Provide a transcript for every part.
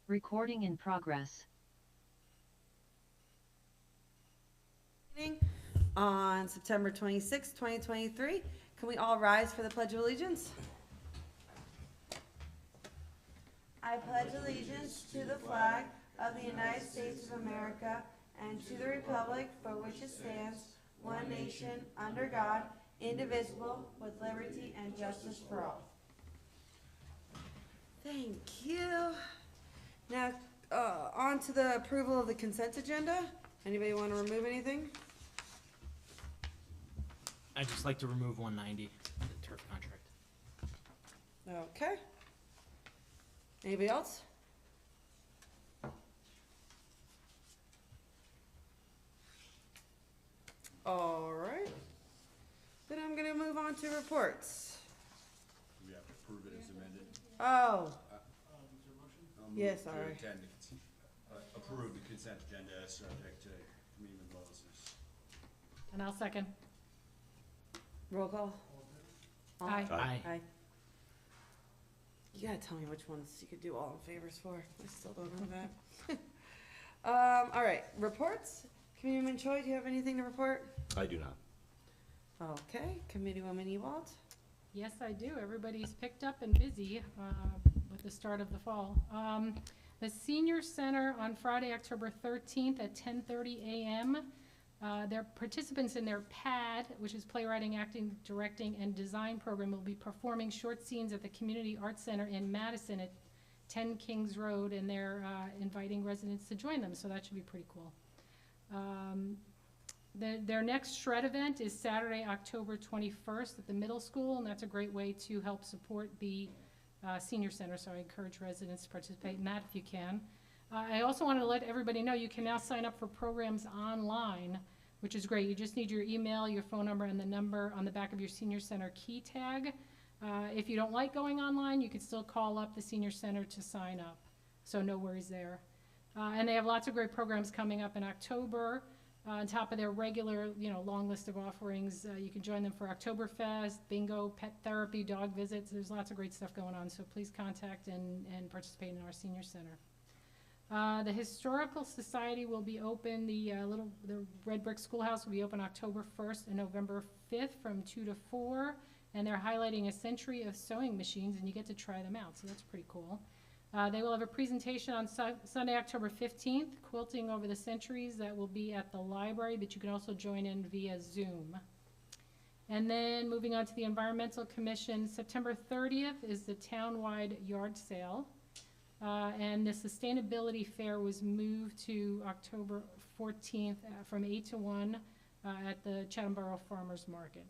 Recording in progress. On September 26, 2023. Can we all rise for the Pledge of Allegiance? I pledge allegiance to the flag of the United States of America and to the republic for which it stands, one nation, under God, indivisible, with liberty and justice for all. Thank you. Now, on to the approval of the consent agenda. Anybody want to remove anything? I'd just like to remove 190, the turf contract. Okay. Anybody else? All right. Then I'm gonna move on to reports. We have to approve it as amended. Oh, I'll move Yes, to all right. approve the consent agenda subject to Committeeman Lois's. And I'll second. roll call. Aye. Aye. You gotta tell me which ones you could do all in favors for. I still don't know that. All right, reports. Committeeman Choi, do you have anything to report? I do not. Okay, Committeewoman Ewald. Yes, I do. Everybody's picked up and busy with the start of the fall. The Senior Center on Friday, October 13th at 10:30 a.m. Their participants in their PAD, which is playwriting, acting, directing, and design program, will be performing short scenes at the Community Arts Center in Madison at 10 Kings Road, and they're inviting residents to join them, so that should be pretty cool. Their next shred event is Saturday, October 21st at the middle school, and that's a great way to help support the senior center, so I encourage residents to participate in that if you can. I also wanted to let everybody know you can now sign up for programs online, which is great. You just need your email, your phone number, and the number on the back of your senior center key tag. If you don't like going online, you can still call up the senior center to sign up, so no worries there. And they have lots of great programs coming up in October. On top of their regular, long list of offerings, you can join them for Oktoberfest, bingo, pet therapy, dog visits. There's lots of great stuff going on, so please contact and participate in our senior center. The Historical Society will be open, the Red Brick Schoolhouse will be open October 1st and November 5th from 2 to 4, and they're highlighting a century of sewing machines, and you get to try them out, so that's pretty cool. They will have a presentation on Sunday, October 15th, Quilting Over the Centuries. That will be at the library, but you can also join in via Zoom. And then moving on to the Environmental Commission, September 30th is the town-wide yard sale. And the Sustainability Fair was moved to October 14th from 8 to 1 at the Chatham Borough Farmers Market.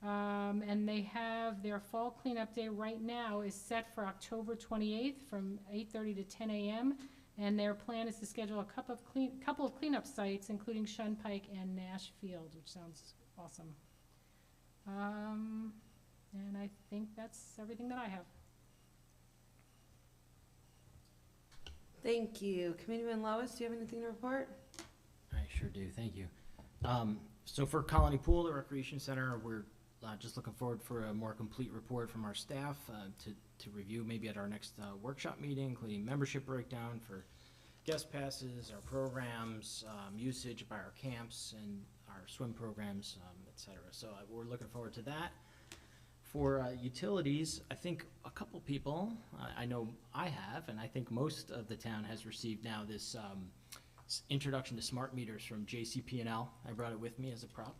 And they have their fall cleanup day right now is set for October 28th from 8:30 to 10 a.m. And their plan is to schedule a couple of cleanup sites, including Shunpike and Nash Field, which sounds awesome. And I think that's everything that I have. Thank you. Committeeman Lois, do you have anything to report? I sure do, thank you. So for Colony Pool, the Recreation Center, we're just looking forward for a more complete report from our staff to review maybe at our next workshop meeting, including membership breakdown for guest passes, our programs, usage by our camps and our swim programs, et cetera. So we're looking forward to that. For utilities, I think a couple people, I know I have, and I think most of the town has received now this introduction to smart meters from JCP&L. I brought it with me as a prop.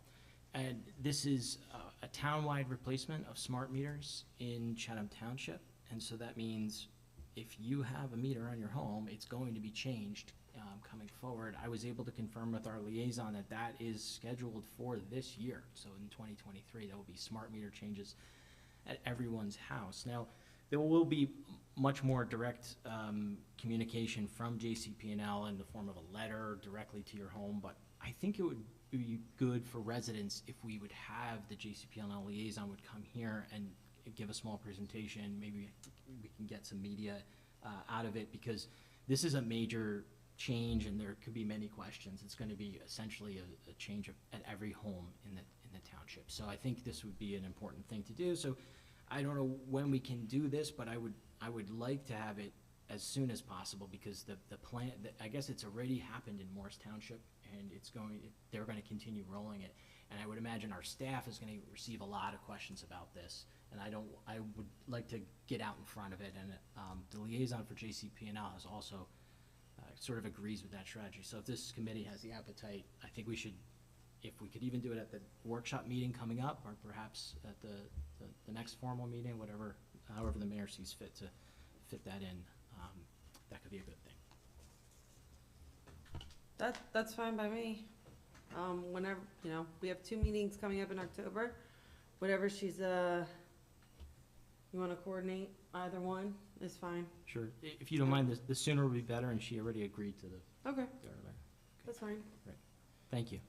And this is a town-wide replacement of smart meters in Chatham Township. And so that means if you have a meter on your home, it's going to be changed coming forward. I was able to confirm with our liaison that that is scheduled for this year. So in 2023, there will be smart meter changes at everyone's house. Now, there will be much more direct communication from JCP&L in the form of a letter directly to your home, but I think it would be good for residents if we would have the JCP&L liaison would come here and give a small presentation. Maybe we can get some media out of it, because this is a major change and there could be many questions. It's going to be essentially a change at every home in the township. So I think this would be an important thing to do. So I don't know when we can do this, but I would like to have it as soon as possible, because the plan, I guess it's already happened in Morris Township, and they're gonna continue rolling it. And I would imagine our staff is gonna receive a lot of questions about this, and I would like to get out in front of it, and, the liaison for JCP&L has also, sort of agrees with that strategy. So if this committee has the appetite, I think we should, if we could even do it at the workshop meeting coming up, or perhaps at the next formal meeting, however the mayor sees fit to fit that in, that could be a good thing. That's fine by me. Whenever, we have 2 meetings coming up in October. Whatever she's, you wanna coordinate, either one is fine. Sure, if you don't mind, the sooner would be better, and she already agreed to the Okay, earlier. that's fine. Thank you.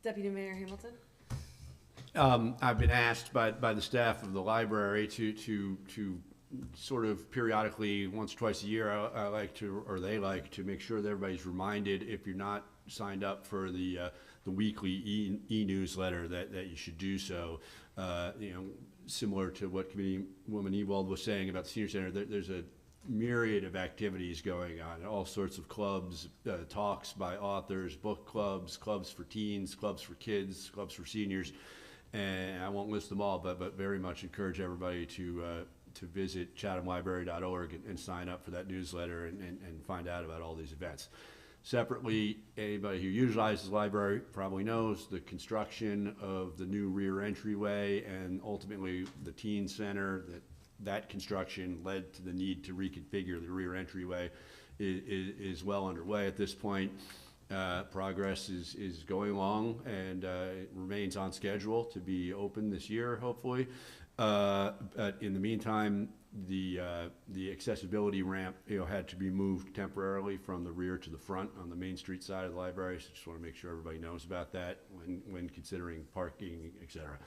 Deputy Mayor Hamilton? I've been asked by the staff of the library to sort of periodically, once or twice a year, they like to make sure that everybody's reminded, if you're not signed up for the weekly e-newsletter, that you should do so. Similar to what Committeewoman Ewald was saying about the senior center, there's a myriad of activities going on, all sorts of clubs, talks by authors, book clubs, clubs for teens, clubs for kids, clubs for seniors, and I won't list them all, but very much encourage everybody to visit chathamlibrary.org and sign up for that newsletter and find out about all these events. Separately, anybody who utilizes the library probably knows the construction of the new rear entryway and ultimately the teen center, that construction led to the need to reconfigure the rear entryway is well underway at this point. Progress is going along, and it remains on schedule to be open this year, hopefully. But in the meantime, the accessibility ramp had to be moved temporarily from the rear to the front on the Main Street side of the library. So just want to make sure everybody knows about that when considering parking, etc.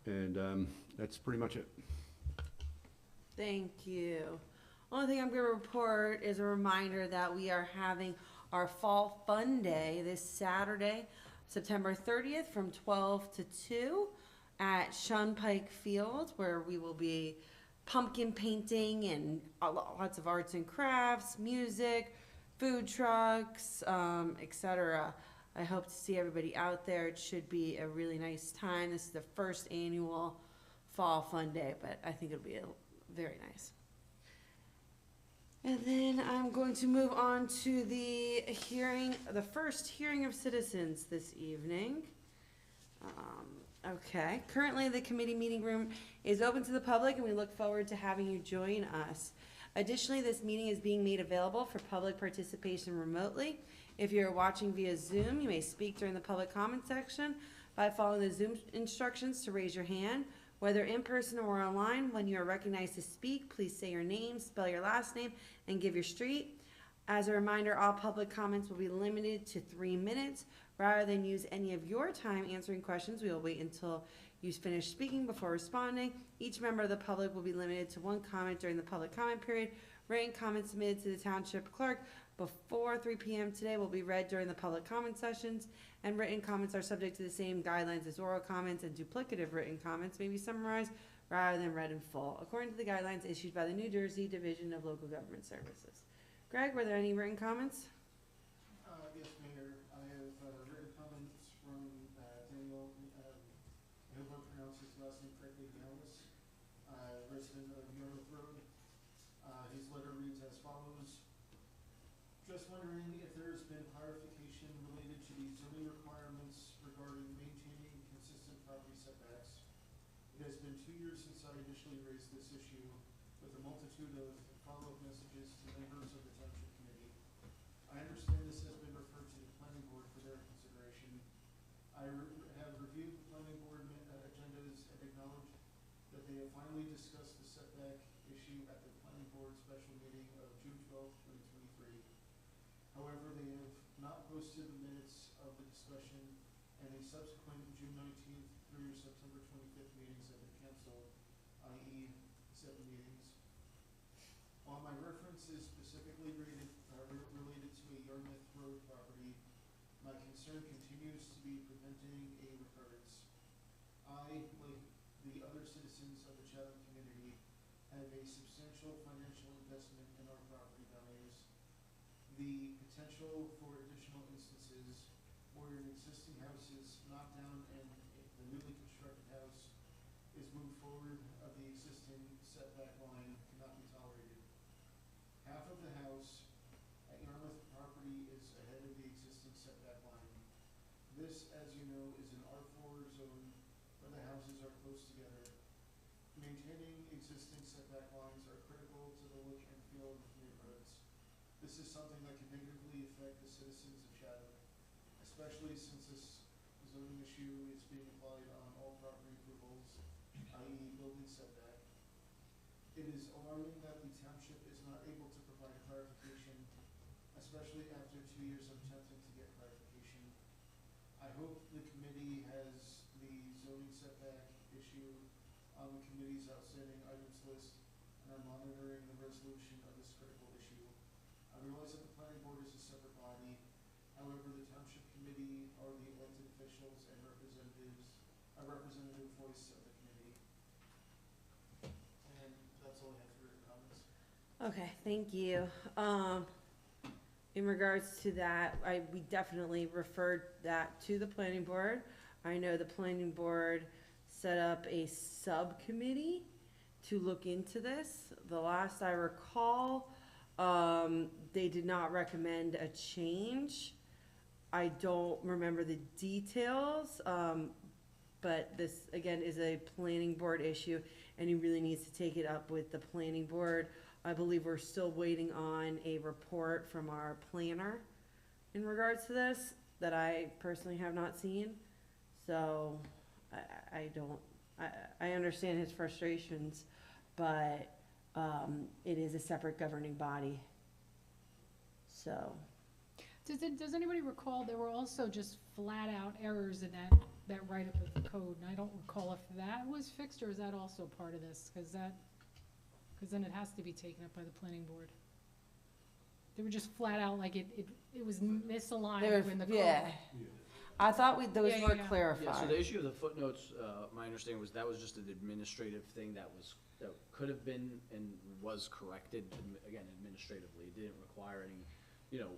And that's pretty much it. Thank you. Only thing I'm going to report is a reminder that we are having our Fall Fun Day this Saturday, September 30th from 12 to 2 at Shunpike Field, where we will be pumpkin painting and lots of arts and crafts, music, food trucks, etc. I hope to see everybody out there. It should be a really nice time. This is the first annual Fall Fun Day, but I think it'll be very nice. And then I'm going to move on to the first hearing of citizens this evening. Okay, currently the committee meeting room is open to the public, and we look forward to having you join us. Additionally, this meeting is being made available for public participation remotely. If you're watching via Zoom, you may speak during the public comment section by following the Zoom instructions to raise your hand. Whether in person or online, when you are recognized to speak, please say your name, spell your last name, and give your street. As a reminder, all public comments will be limited to 3 minutes. Rather than use any of your time answering questions, we will wait until you finish speaking before responding. Each member of the public will be limited to 1 comment during the public comment period. Written comments submitted to the township clerk before 3 p.m. today will be read during the public comment sessions, and written comments are subject to the same guidelines as oral comments, and duplicative written comments may be summarized rather than read in full, according to the guidelines issued by the New Jersey Division of Local Government Services. Greg, were there any written comments? Yes, Mayor. I have written comments from Daniel, I hope I pronounced his last name correctly, Nialis, resident of Yarmouth Road. His letter reads as follows. Just wondering if there has been clarification related to the zoning requirements regarding maintaining consistent property setbacks. It has been 2 years since I initially raised this issue with a multitude of follow-up messages to members of the Township Committee. I understand this has been referred to the Planning Board for their consideration. I have reviewed the Planning Board agendas and acknowledged that they have finally discussed the setback issue at the Planning Board special meeting of June 12, 2023. However, they have not posted the minutes of the discussion, and the subsequent June 19th through September 25th meetings have been canceled, i.e. 7 meetings. While my reference is specifically related to a Yarmouth Road property, my concern continues to be preventing a recurrence. I, like the other citizens of the Chatham community, have a substantial financial investment in our property values. The potential for additional instances where an existing house is knocked down and the newly constructed house is moved forward of the existing setback line cannot be tolerated. Half of the house at Yarmouth property is ahead of the existing setback line. This, as you know, is an R4 zone where the houses are close together. Maintaining existing setback lines are critical to the look and feel of neighborhoods. This is something that can negatively affect the citizens of Chatham, especially since this zoning issue is being applied on all property approvals, i.e. building setback. It is alarming that the township is not able to provide clarification, especially after 2 years of attempting to get clarification. I hope the committee has the zoning setback issue on the committee's outstanding items list and are monitoring the resolution of this critical issue. I realize that the planning board is a separate body. However, the township committee are the elected officials and representatives, a representative voice of the committee. And that's all I have for written comments. Okay, thank you. In regards to that, we definitely referred that to the planning board. I know the planning board set up a subcommittee to look into this. The last I recall, they did not recommend a change. I don't remember the details, but this, again, is a planning board issue, and he really needs to take it up with the planning board. I believe we're still waiting on a report from our planner in regards to this that I personally have not seen. So I understand his frustrations, but it is a separate governing body. So, Does anybody recall, there were also just flat out errors in that write-up of the code, and I don't recall if that was fixed, or is that also part of this? Cause then it has to be taken up by the planning board. They were just flat out, like it was misaligned when the code. yeah. I thought those Yeah, were yeah. clarified. Yeah, so the issue of the footnotes, my understanding was that was just an administrative thing that could have been and was corrected, again, administratively. It didn't require any,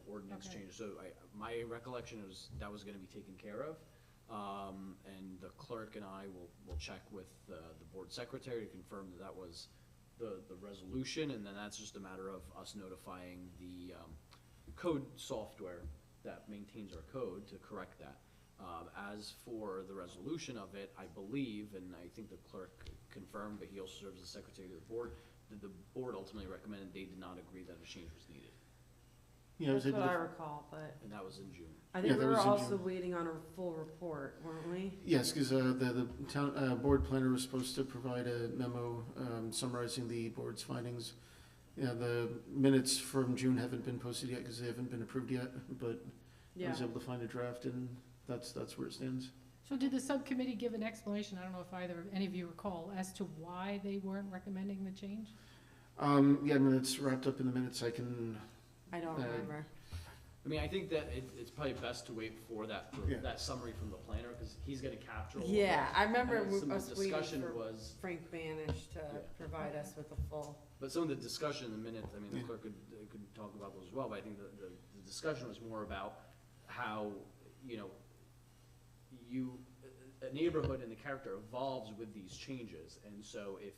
ordinance Okay. changes. So my recollection was that was gonna be taken care of. And the clerk and I will check with the board secretary to confirm that was the resolution, and then that's just a matter of us notifying the code software that maintains our code to correct that. As for the resolution of it, I believe, and I think the clerk confirmed, but he also serves as secretary of the board, that the board ultimately recommended they did not agree that a change was needed, Yeah, I was That's able what I to, recall, but and that was in June. I think Yeah, we that were was in also June. waiting on a full report, weren't we? yes, because the town, board planner was supposed to provide a memo summarizing the board's findings. Yeah, the minutes from June haven't been posted yet because they haven't been approved yet, but I Yeah. was able to find a draft, and that's where it stands. So did the subcommittee give an explanation, I don't know if any of you recall, as to why they weren't recommending the change? Yeah, I mean, it's wrapped up in the minutes. I can, I don't remember. I mean, I think that it's probably best to wait for Yeah. that summary from the planner, because he's gonna capture all of Yeah, that. I remember know some of us the waiting discussion for was, Frank Banish to Yeah. provide us with a full. but some of the discussion in the minutes, I mean, the Yeah. clerk could talk about those as well, but I think the discussion was more about how, a neighborhood and the character evolves with these changes, and so if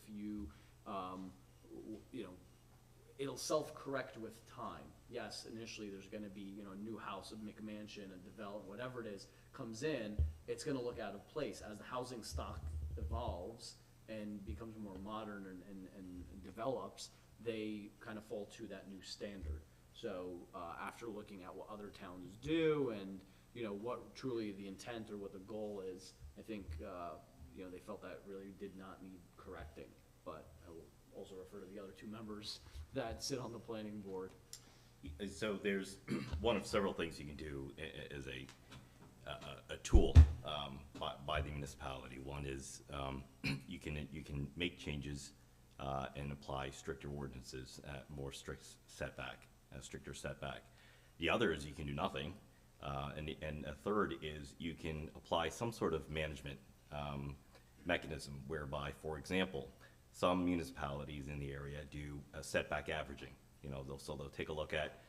it'll self-correct with time. Yes, initially, there's gonna be, a new house, a McMansion, a development, whatever it is, comes in, it's gonna look out of place. As the housing stock evolves and becomes more modern and develops, they kind of fall to that new standard. So, after looking at what other towns do and, what truly the intent or what the goal is, I think, they felt that really did not need correcting. But I will also refer to the other two members that sit on the planning board. So there's one of several things you can do as a tool by the municipality. One is you can make changes and apply stricter ordinances at more stricter setback. The other is you can do nothing, and a third is you can apply some sort of management mechanism whereby, for example, some municipalities in the area do setback averaging. They'll take a look at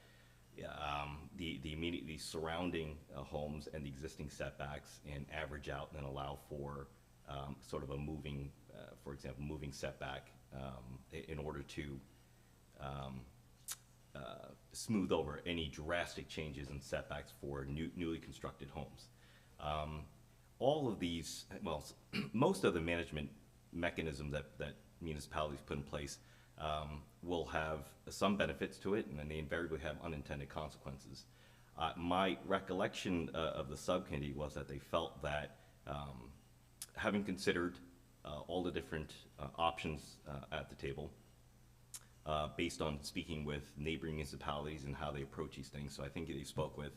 the immediately surrounding homes and the existing setbacks and average out and then allow for sort of a moving, for example, moving setback in order to smooth over any drastic changes in setbacks for newly constructed homes. All of these, well, most of the management mechanisms that municipalities put in place will have some benefits to it, and then they invariably have unintended consequences. My recollection of the subcommittee was that they felt that having considered all the different options at the table, based on speaking with neighboring municipalities and how they approach these things. So I think they spoke with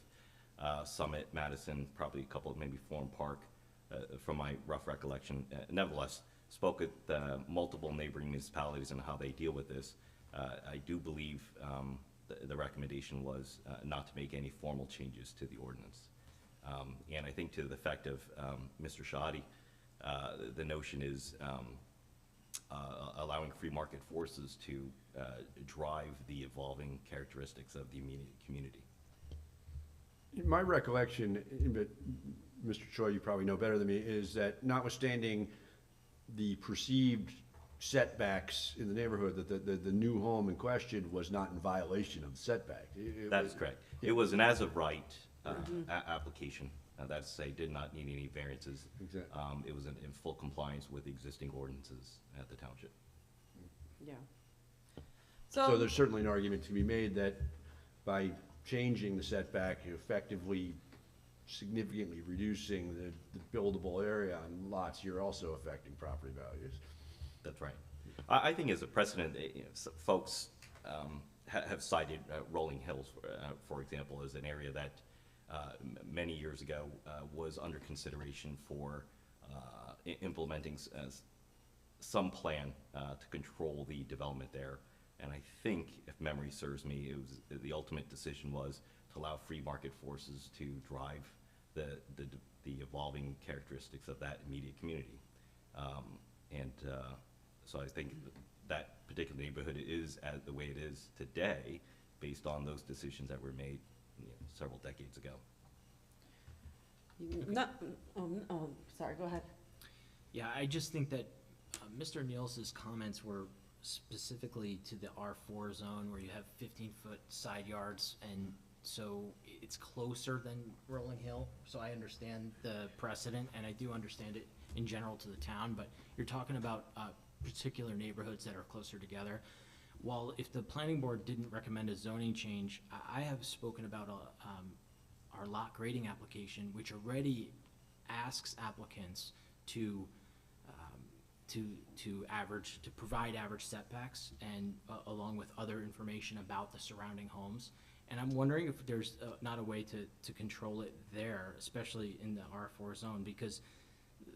Summit, Madison, probably a couple, maybe Forum Park, from my rough recollection. Nevertheless, spoke with multiple neighboring municipalities and how they deal with this. I do believe the recommendation was not to make any formal changes to the ordinance. And I think to the effect of Mr. Shoddy, the notion is allowing free market forces to drive the evolving characteristics of the immediate community. My recollection, but Mr. Choi, you probably know better than me, is that notwithstanding the perceived setbacks in the neighborhood, that the new home in question was not in violation of the setback. That is correct. It was an as-of-right application. That's to say, did not need any variances. Exactly. It was in full compliance with existing ordinances at the township. Yeah. So there's certainly an argument to be made that by changing the setback, you're effectively significantly reducing the buildable area on lots, you're also affecting property values. That's right. I think as a precedent, folks have cited Rolling Hills, for example, as an area that many years ago was under consideration for implementing some plan to control the development there. And I think, if memory serves me, the ultimate decision was to allow free market forces to drive the evolving characteristics of that immediate community. So I think that particular neighborhood is the way it is today, based on those decisions that were made several decades ago. Sorry, go ahead. Yeah, I just think that Mr. Niels's comments were specifically to the R4 zone where you have 15-foot side yards, and so it's closer than Rolling Hill. So I understand the precedent, and I do understand it in general to the town, but you're talking about particular neighborhoods that are closer together. While if the planning board didn't recommend a zoning change, I have spoken about our lot grading application, which already asks applicants to provide average setbacks and along with other information about the surrounding homes. And I'm wondering if there's not a way to control it there, especially in the R4 zone, because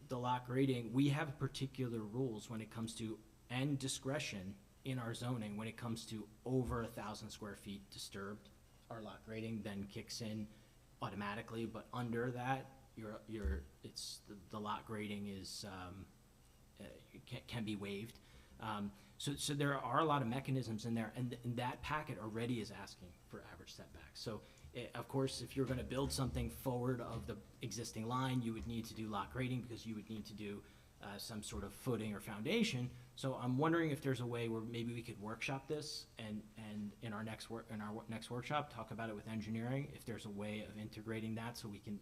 the lot grading, we have particular rules when it comes to, and discretion in our zoning when it comes to over 1,000 square feet disturbed. Our lot grading then kicks in automatically, but under that, the lot grading is can be waived. So there are a lot of mechanisms in there, and that packet already is asking for average setbacks. So of course, if you're going to build something forward of the existing line, you would need to do lot grading because you would need to do some sort of footing or foundation. So I'm wondering if there's a way where maybe we could workshop this and in our next workshop talk about it with engineering. If there's a way of integrating that, so we can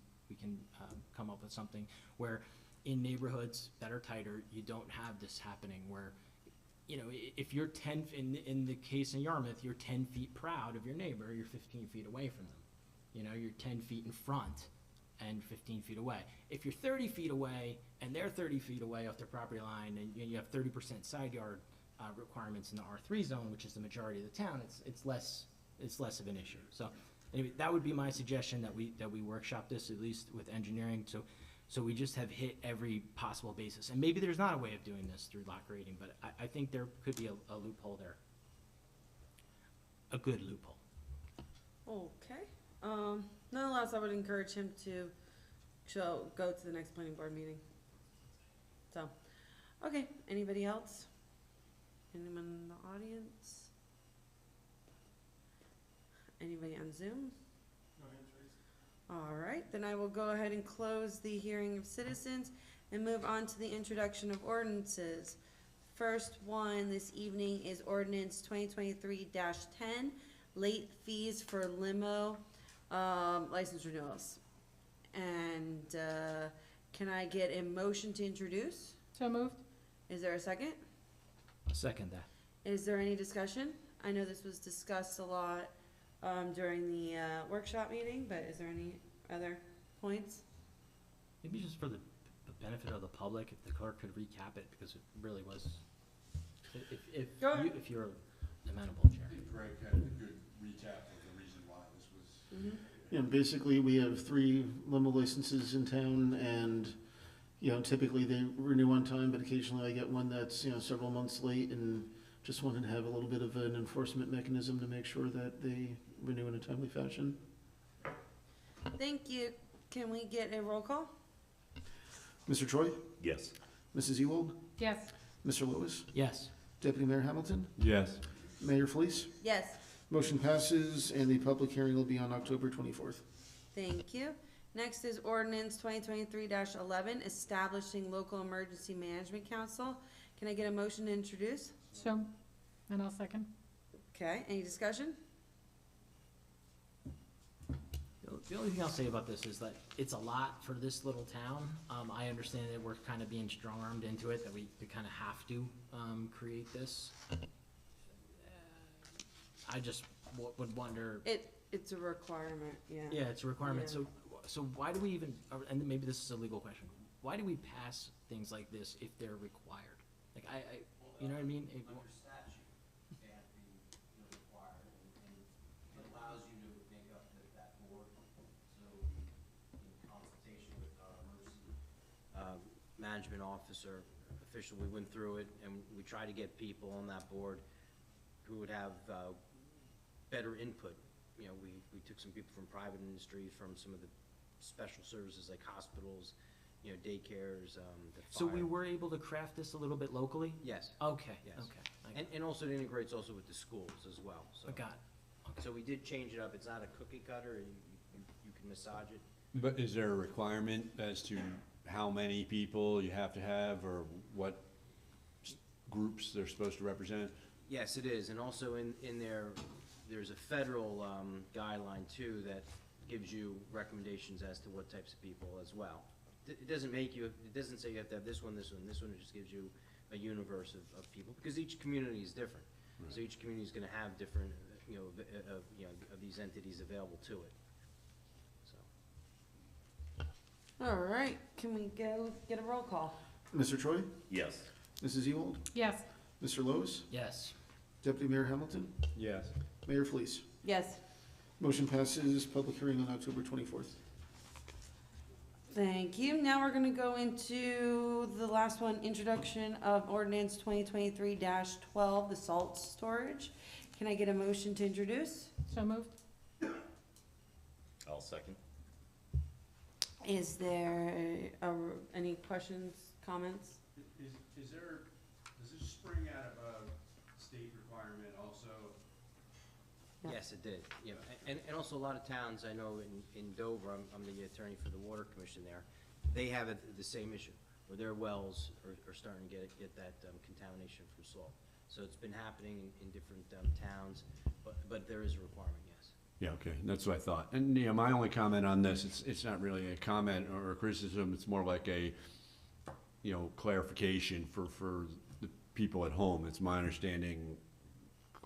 come up with something where in neighborhoods that are tighter, you don't have this happening where, if you're in the case in Yarmouth, you're 10 feet proud of your neighbor, you're 15 feet away from them. You're 10 feet in front and 15 feet away. If you're 30 feet away and they're 30 feet away off their property line, and you have 30% side yard requirements in the R3 zone, which is the majority of the town, it's less of an issue. So anyway, that would be my suggestion, that we workshop this at least with engineering, so we just have hit every possible basis. And maybe there's not a way of doing this through lot grading, but I think there could be a loophole there. A good loophole. Okay. Nonetheless, I would encourage him to go to the next planning board meeting. So, okay, anybody else? Anyone in the audience? Anybody on Zoom? No hands raised. All right, then I will go ahead and close the hearing of citizens and move on to the introduction of ordinances. First one this evening is ordinance 2023-10, late fees for limo license renewals. And can I get a motion to introduce? So moved? Is there a second? I'll second that. Is there any discussion? I know this was discussed a lot during the workshop meeting, but is there any other points? Maybe just for the benefit of the public, if the clerk could recap it, because it really was, Go ahead. if you're amenable, Chair. Greg had a good recap of the reason why this was. Yeah, basically, we have 3 limo licenses in town, and, you know, typically they renew on time, but occasionally I get one that's, you know, several months late, and just wanted to have a little bit of an enforcement mechanism to make sure that they renew in a timely fashion. Thank you. Can we get a roll call? Mr. Troy? Yes. Mrs. Ewald? Yes. Mr. Lewis? Yes. Deputy Mayor Hamilton? Yes. Mayor Felice? Yes. Motion passes, and the public hearing will be on October 24th. Thank you. Next is ordinance 2023-11, establishing local emergency management council. Can I get a motion to introduce? So, and I'll second. Okay, any discussion? The only thing I'll say about this is that it's a lot for this little town. I understand that we're kind of being strong-armed into it, that we kind of have to create this. I just would wonder, It's a requirement, yeah. yeah, it's a requirement, Yeah. so why do we even, and maybe this is a legal question, why do we pass things like this if they're required? Like, you know what I mean? Under statute, they have to be, required, and it allows you to make up that board. So, in consultation with our emergency management officer, official, we went through it, and we tried to get people on that board who would have better input. You know, we took some people from private industry, from some of the special services like hospitals, daycares, the So we fire. were able to craft this a little bit locally? Yes, Okay, Yes. okay. and also it integrates also with the schools as well, so. I got it. So we did change it up, it's not a cookie cutter, you can massage it. But is there a requirement as to how many people you have to have, or what groups they're supposed to represent? Yes, it is, and also in there, there's a federal guideline too that gives you recommendations as to what types of people as well. It doesn't say you have to have this one, this one, this one, it just gives you a universe of people, because each community is different. So each community is gonna have different, of these entities available to it, so. All right, can we go get a roll call? Mr. Troy? Yes. Mrs. Ewald? Yes. Mr. Lewis? Yes. Deputy Mayor Hamilton? Yes. Mayor Felice? Yes. Motion passes, public hearing on October 24th. Thank you. Now we're gonna go into the last one, introduction of ordinance 2023-12, the salt storage. Can I get a motion to introduce? So moved? I'll second. Is there any questions, comments? Is there, does this spring out of a state requirement also? Yeah. Yes, it did, and also a lot of towns, I know in Dover, I'm the attorney for the Water Commission there, they have the same issue, where their wells are starting to get that contamination from salt. So it's been happening in different towns, but there is a requirement, yes. Yeah, okay, that's what I thought. And, my only comment on this, it's not really a comment or a criticism, it's more like a, clarification for the people at home. It's my understanding,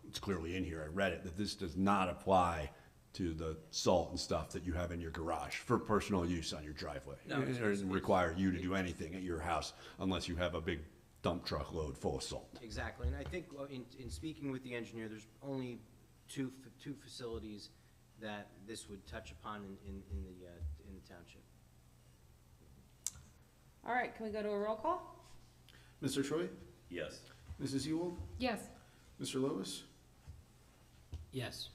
it's clearly in here, I read it, that this does not apply to the salt and stuff that you have in your garage for personal use on your driveway. No, It doesn't require you to do anything at your house unless you have a big dump truck load full of salt. Exactly, and I think in speaking with the engineer, there's only two facilities that this would touch upon in the township. All right, can we go to a roll call? Mr. Troy? Yes. Mrs. Ewald? Yes. Mr. Lewis? Yes.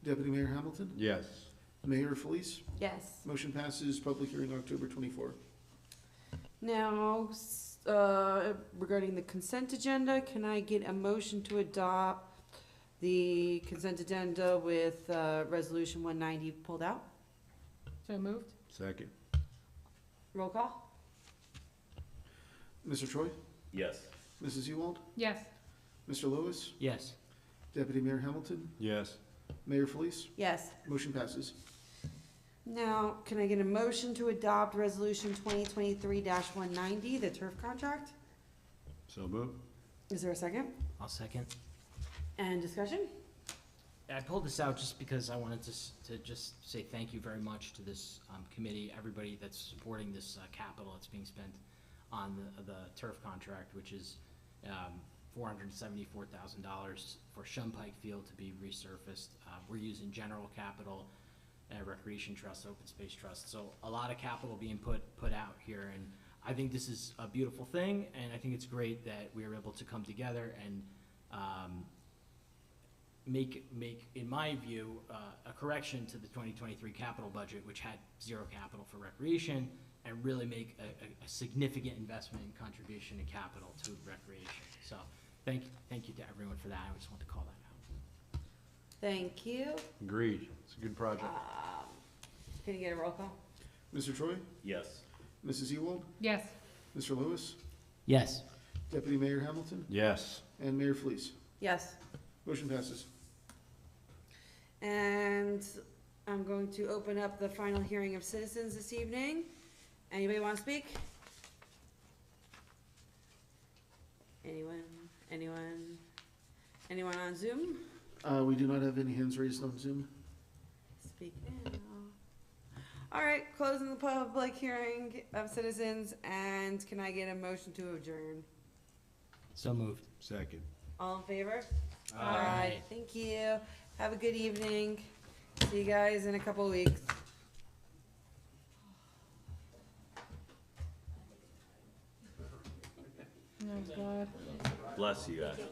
Deputy Mayor Hamilton? Yes. Mayor Felice? Yes. Motion passes, public hearing October 24th. Now, regarding the consent agenda, can I get a motion to adopt the consent agenda with resolution 190 pulled out? So moved? Second. Roll call? Mr. Troy? Yes. Mrs. Ewald? Yes. Mr. Lewis? Yes. Deputy Mayor Hamilton? Yes. Mayor Felice? Yes. Motion passes. Now, can I get a motion to adopt resolution 2023-190, the turf contract? So moved. Is there a second? I'll second. And discussion? I pulled this out just because I wanted to just say thank you very much to this committee, everybody that's supporting this capital that's being spent on the turf contract, which is $474,000 for Shumpike Field to be resurfaced. We're using general capital, Recreation Trust, Open Space Trust, so a lot of capital being put out here, and I think this is a beautiful thing, and I think it's great that we are able to come together and make, in my view, a correction to the 2023 capital budget, which had zero capital for recreation, and really make a significant investment and contribution in capital to recreation. So thank you to everyone for that. I just want to call that out. Thank you. Agreed. It's a good project. Can you get a roll call? Mr. Troy? Yes. Mrs. Ewald? Yes. Mr. Lewis? Yes. Deputy Mayor Hamilton? Yes. And Mayor Felice? Yes. Motion passes. And I'm going to open up the final hearing of citizens this evening. Anybody want to speak? Anyone on Zoom? We do not have any hands raised on Zoom. Speak now. All right, closing the public hearing of citizens, and can I get a motion to adjourn? So moved. Second. All in favor? Aye. Thank you. Have a good evening. See you guys in a couple of weeks. Oh, God. Bless you, Ashley.